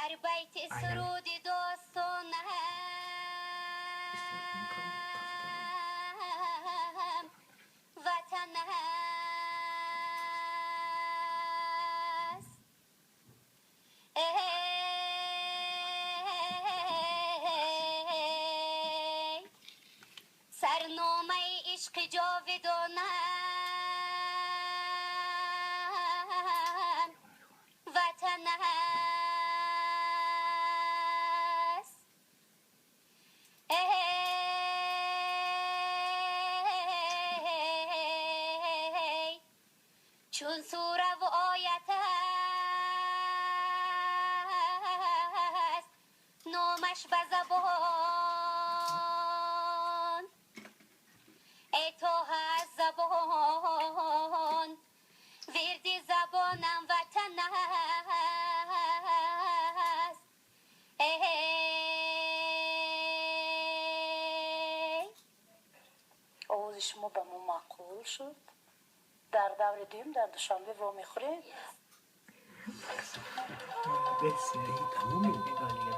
در بیت سرود داستانم وطن است. ای سرنامه عشق جاودانم وطن است. ای چون سوره و آیت است نامش به زبان، ای توه از زبان ورد زبانم وطن است. آواز شما به ما معقول شد. در دور دوم در دوشنبه وا میخوریم. بسیاری تمومی میگالیه